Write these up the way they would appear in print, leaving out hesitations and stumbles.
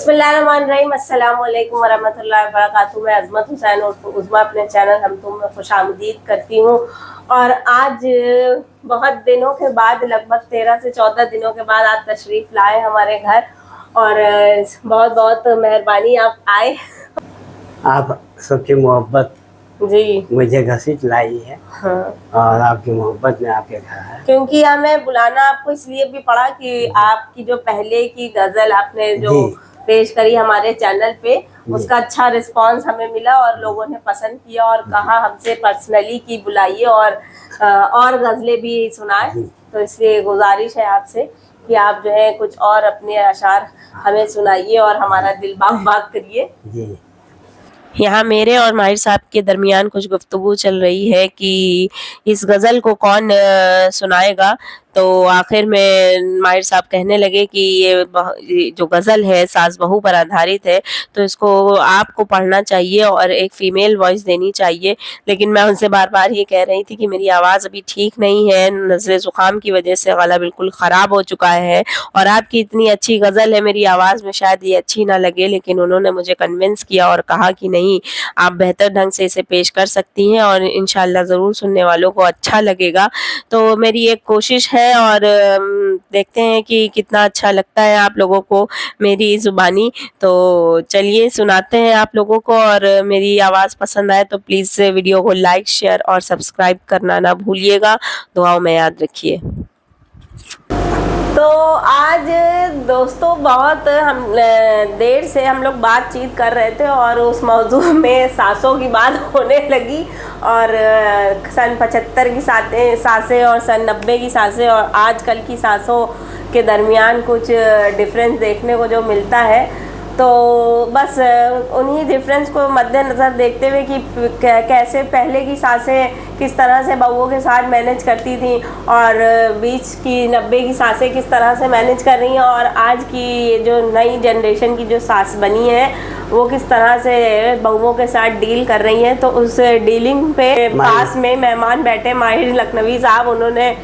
बिस्मिल्लाहिर्रहमानिर्रहीम, अस्सलाम वालेकुम वरहमतुल्लाहि वबरकातुहू। मैं अजमत हुसैन और उज़्मा अपने चैनल हम तुम में खुशामदीद करती हूँ। और आज बहुत दिनों के बाद, लगभग 13 से 14 दिनों के बाद आज तशरीफ़ लाए हमारे घर, और बहुत बहुत मेहरबानी आप आए। आप सबकी मोहब्बत जी मुझे घसीट लाई है। हाँ, और आपकी मोहब्बत में आपके घर है, क्योंकि हमें बुलाना आपको इसलिए भी पड़ा कि आपकी जो पहले की गज़ल आपने जो पेश करी हमारे चैनल पे, उसका अच्छा रिस्पांस हमें मिला और लोगों ने पसंद किया और कहा हमसे पर्सनली कि बुलाइए और गज़लें भी सुनाए। तो इसलिए गुजारिश है आपसे कि आप जो है कुछ और अपने अशार हमें सुनाइए और हमारा दिल बाग बाग करिए। यहाँ मेरे और माहिर साहब के दरमियान कुछ गुफ्तगू चल रही है कि इस गज़ल को कौन सुनाएगा। तो आखिर में माहिर साहब कहने लगे कि ये जो गज़ल है सास बहू पर आधारित है, तो इसको आपको पढ़ना चाहिए और एक फ़ीमेल वॉइस देनी चाहिए। लेकिन मैं उनसे बार बार ये कह रही थी कि मेरी आवाज़ अभी ठीक नहीं है, नज़ले ज़ुकाम की वजह से गला बिल्कुल ख़राब हो चुका है, और आपकी इतनी अच्छी गज़ल है, मेरी आवाज़ में शायद ये अच्छी ना लगे। लेकिन उन्होंने मुझे कन्विंस किया और कहा कि नहीं, आप बेहतर ढंग से इसे पेश कर सकती हैं और इंशाल्लाह ज़रूर सुनने वालों को अच्छा लगेगा। तो मेरी एक कोशिश है और देखते हैं कि कितना अच्छा लगता है आप लोगों को मेरी ज़ुबानी। तो चलिए सुनाते हैं आप लोगों को, और मेरी आवाज़ पसंद आए तो प्लीज़ वीडियो को लाइक, शेयर और सब्सक्राइब करना ना भूलिएगा। दुआओं में याद रखिए। तो आज दोस्तों बहुत हम देर से हम लोग बातचीत कर रहे थे और उस मौजू में सासों की बात होने लगी, और सन 75 की सासें और सन 90 की सासें और आजकल की सासों के दरमियान कुछ डिफरेंस देखने को जो मिलता है। तो बस उन्हीं डिफरेंस को मद्देनज़र देखते हुए कि कैसे पहले की सासें किस तरह से बहूओं के साथ मैनेज करती थी और बीच की 90 की सासें किस तरह से मैनेज कर रही हैं, और आज की जो नई जनरेशन की जो सास बनी है वो किस तरह से बहूओं के साथ डील कर रही हैं। तो उस डीलिंग पे पास में मेहमान बैठे माहिर लखनवी साहब, उन्होंने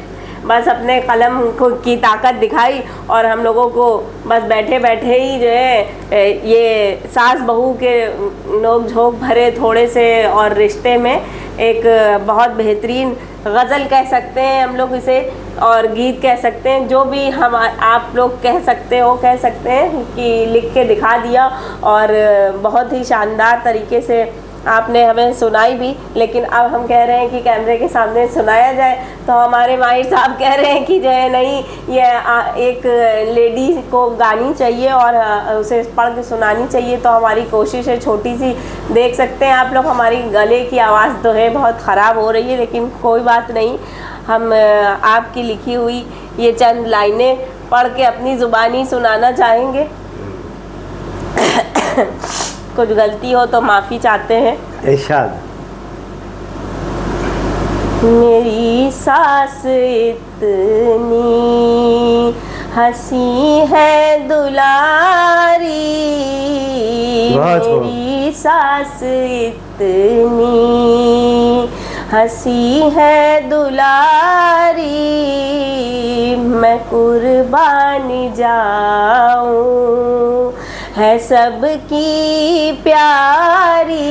बस अपने कलम की ताकत दिखाई और हम लोगों को बस बैठे बैठे ही जो है ये सास बहू के नोक झोंक भरे थोड़े से और रिश्ते में एक बहुत बेहतरीन गज़ल कह सकते हैं हम लोग इसे, और गीत कह सकते हैं, जो भी हम आप लोग कह सकते हैं कि लिख के दिखा दिया, और बहुत ही शानदार तरीके से आपने हमें सुनाई भी। लेकिन अब हम कह रहे हैं कि कैमरे के सामने सुनाया जाए, तो हमारे माहिर साहब कह रहे हैं कि जो है नहीं, ये एक लेडी को गानी चाहिए और उसे पढ़ के सुनानी चाहिए। तो हमारी कोशिश है छोटी सी, देख सकते हैं आप लोग हमारी गले की आवाज़ तो है बहुत ख़राब हो रही है, लेकिन कोई बात नहीं, हम आपकी लिखी हुई ये चंद लाइनें पढ़ के अपनी ज़ुबानी सुनाना चाहेंगे। कुछ गलती हो तो माफ़ी चाहते हैं। इरशाद। मेरी सास इतनी हंसी है दुलारी, मेरी सास इतनी हंसी है दुलारी, मैं कुर्बानी जाऊं है सबकी प्यारी,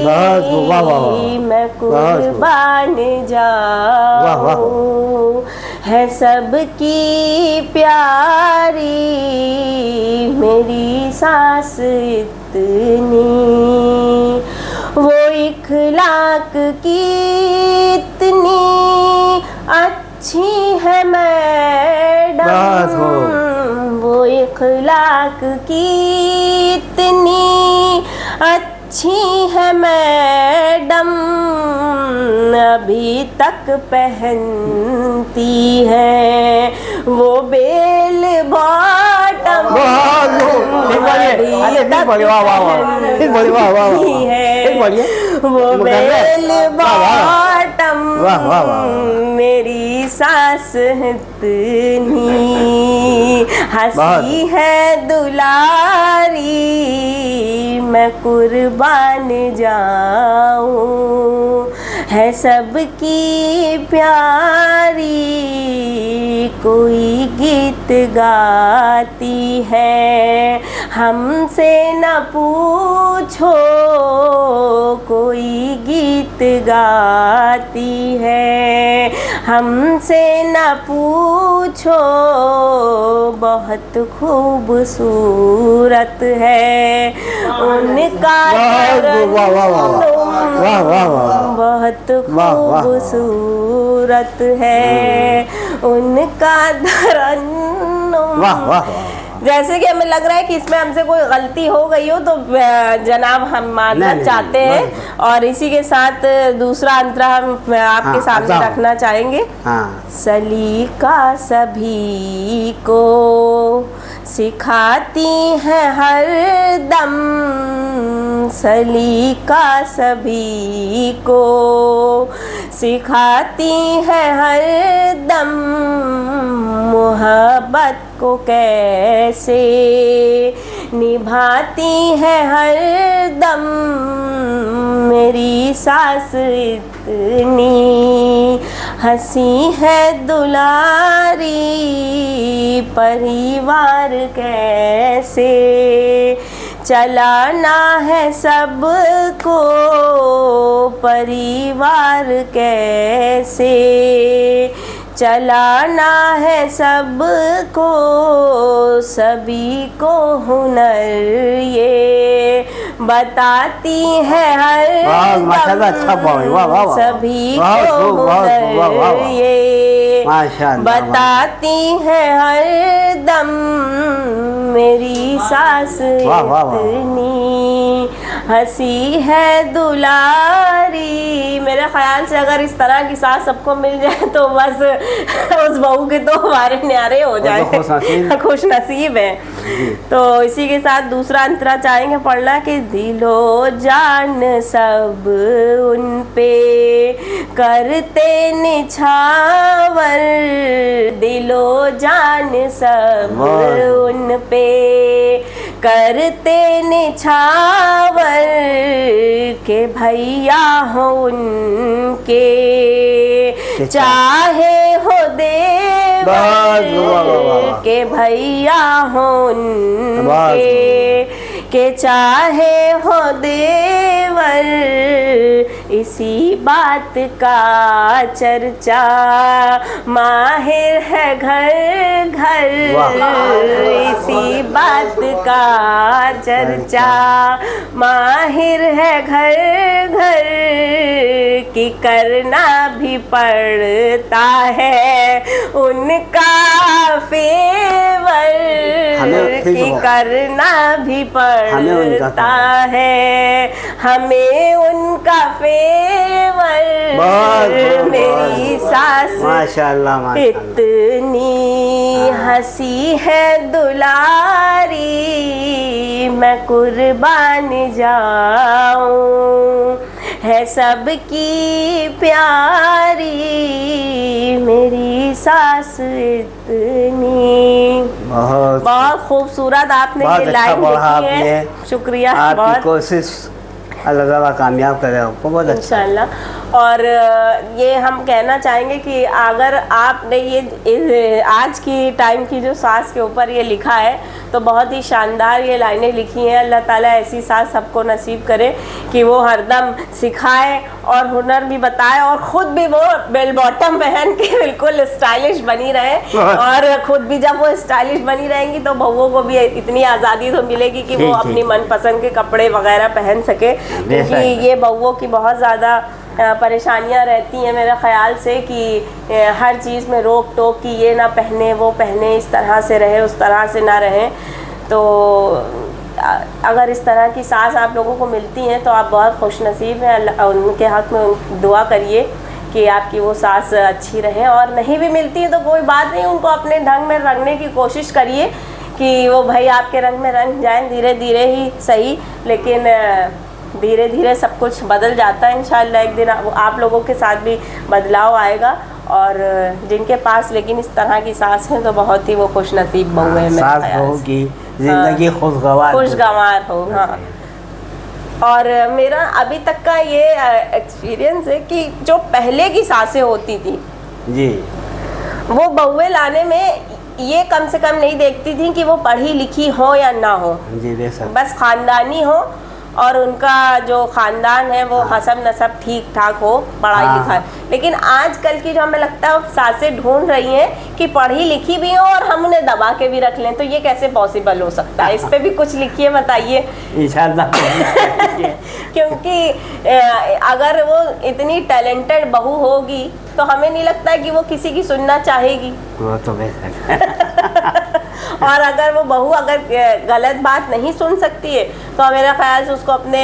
मैं कुर्बान जाऊं है सबकी प्यारी, मेरी सास इतनी, वो इखलाक की इतनी अच्छी है मैडम, वो इखलाक की इतनी अच्छी है मैडम, अभी तक पहनती है वो बेल बॉटम, वो बेल बॉटम, मेरी सास इतनी हंसी है दुलारी, मैं कुर्बान जाऊं है सबकी प्यारी, कोई गीत गाती है हमसे न पूछो कोई गीत गाती है, हमसे न पूछो बहुत खूबसूरत है उनका बहुत खूबसूरत है उनका तरन्नुम। जैसे कि हमें लग रहा है कि इसमें हमसे कोई गलती हो गई हो तो जनाब हम माफ़ी चाहते हैं। और इसी के साथ दूसरा अंतरा हम आपके सामने रखना चाहेंगे। सलीका सभी को सिखाती है हर दम, सलीका सभी को सिखाती है हर दम, मोहब्बत को कैसे निभाती है हर दम, मेरी सास इतनी हंसी है दुलारी, परिवार कैसे चलाना है सबको, परिवार कैसे चलाना है सबको, सभी को हुनर ये बताती है हर दम, सभी को हुनर ये बताती है हर दम, मेरी सास इतनी हंसी है दुलारी। मेरे ख्याल से अगर इस तरह की सास सबको मिल जाए तो बस उस बहू के तो हमारे न्यारे हो जाए, खुश नसीब है। तो इसी के साथ दूसरा अंतरा चाहेंगे पढ़ना कि दिलो जान सब उन पे करते निछावर, दिलो जान सब उन पे करते निछावर, के भैया हो उनके चाहे हो देवर, के भैया हो उनके के चाहे हो देवर, इसी बात का चर्चा माहिर है घर घर, इसी बात का चर्चा माहिर है घर घर, कि करना भी पड़ता है उनका फेवर, कि करना भी पड़ता है हमें उनका फेवर, मेरी सास माशाअल्लाह इतनी हंसी है दुलारी, मैं कुर्बान जाऊं है सबकी प्यारी, मेरी सास इतनी। बहुत खूबसूरत आपने ये लाइन लिखी है, शुक्रिया। आपकी कोशिश अल्लाह ताला कामयाब करे आपको, बहुत अच्छा इंशाल्लाह। और ये हम कहना चाहेंगे कि अगर आपने ये आज की टाइम की जो सास के ऊपर ये लिखा है तो बहुत ही शानदार ये लाइनें लिखी हैं। अल्लाह ताला ऐसी सास सबको नसीब करे कि वो हरदम सिखाए और हुनर भी बताए और ख़ुद भी वो बेल बॉटम पहन के बिल्कुल स्टाइलिश बनी रहे, और ख़ुद भी जब वो स्टाइलिश बनी रहेंगी तो बहुओं को भी इतनी आज़ादी तो मिलेगी कि वो अपनी मनपसंद के कपड़े वगैरह पहन सके, क्योंकि ये बहुओं की बहुत ज़्यादा परेशानियां रहती हैं मेरे ख़्याल से कि हर चीज़ में रोक टोक की, ये ना पहने वो पहने, इस तरह से रहे उस तरह से ना रहें। तो अगर इस तरह की सास आप लोगों को मिलती हैं तो आप बहुत खुशनसीब हैं, उनके हक़ में दुआ करिए कि आपकी वो सास अच्छी रहे। और नहीं भी मिलती है तो कोई बात नहीं, उनको अपने ढंग में रंगने की कोशिश करिए कि वो भाई आपके रंग में रंग जाएं, धीरे धीरे ही सही, लेकिन धीरे धीरे सब कुछ बदल जाता है। इंशाल्लाह एक दिन आप लोगों के साथ भी बदलाव आएगा। और जिनके पास लेकिन इस तरह की सास है तो बहुत ही वो खुश नसीब बहू है, सास बहू की जिंदगी खुशगवार हो। हाँ, और मेरा अभी तक का ये एक्सपीरियंस है कि जो पहले की सासें होती थी जी, वो बहुएं लाने में ये कम से कम नहीं देखती थी कि वो पढ़ी लिखी हो या ना हो, जी देख सकते। बस खानदानी हो और उनका जो खानदान है वो हसब नसब ठीक ठाक हो, पढ़ाई हाँ, लिखाई। लेकिन आजकल की जो हमें लगता है सासें ढूंढ रही हैं कि पढ़ी लिखी भी हो और हम उन्हें दबा के भी रख लें, तो ये कैसे पॉसिबल हो सकता है? इस पे भी कुछ लिखिए, बताइए। इंशाल्लाह। क्योंकि अगर वो इतनी टैलेंटेड बहू होगी तो हमें नहीं लगता है कि वो किसी की सुनना चाहेगी। वो तो बेशक। और अगर वो बहू अगर गलत बात नहीं सुन सकती है तो मेरा ख्याल से उसको अपने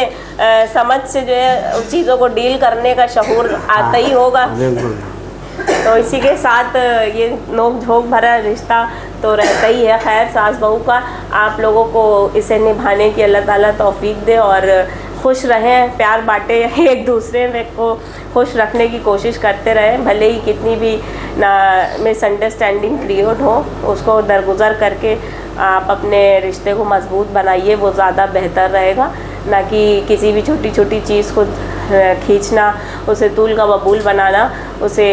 समझ से जो है उस चीज़ों को डील करने का शऊर आता ही होगा। बिल्कुल। तो इसी के साथ ये नोक झोंक भरा रिश्ता तो रहता ही है। खैर, सास बहू का आप लोगों को इसे निभाने की अल्लाह ताला तौफीक दे और खुश रहें, प्यार बांटे, एक दूसरे में को खुश रखने की कोशिश करते रहें। भले ही कितनी भी ना मिसअंडरस्टैंडिंग क्रिएट हो, उसको दरगुजर करके आप अपने रिश्ते को मजबूत बनाइए, वो ज़्यादा बेहतर रहेगा। ना कि किसी भी छोटी छोटी चीज़ को खींचना, उसे तूल का बबूल बनाना, उसे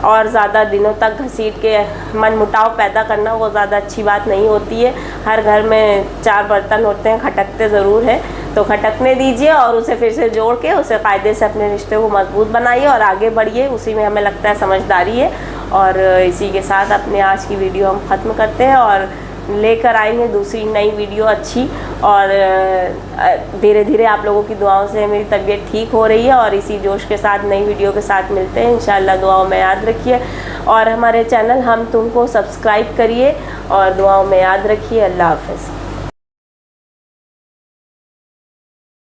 और ज़्यादा दिनों तक घसीट के मनमुटाव पैदा करना, वो ज़्यादा अच्छी बात नहीं होती है। हर घर में 4 बर्तन होते हैं, खटकते ज़रूर हैं, तो खटकने दीजिए और उसे फिर से जोड़ के उसे कायदे से अपने रिश्ते को मजबूत बनाइए और आगे बढ़िए। उसी में हमें लगता है समझदारी है। और इसी के साथ अपने आज की वीडियो हम ख़त्म करते हैं और लेकर आएंगे दूसरी नई वीडियो अच्छी। और धीरे धीरे आप लोगों की दुआओं से मेरी तबीयत ठीक हो रही है और इसी जोश के साथ नई वीडियो के साथ मिलते हैं इंशाल्लाह। दुआओं में याद रखिए और हमारे चैनल हम तुमको सब्सक्राइब करिए और दुआओं में याद रखिए। अल्लाह हाफ़िज़।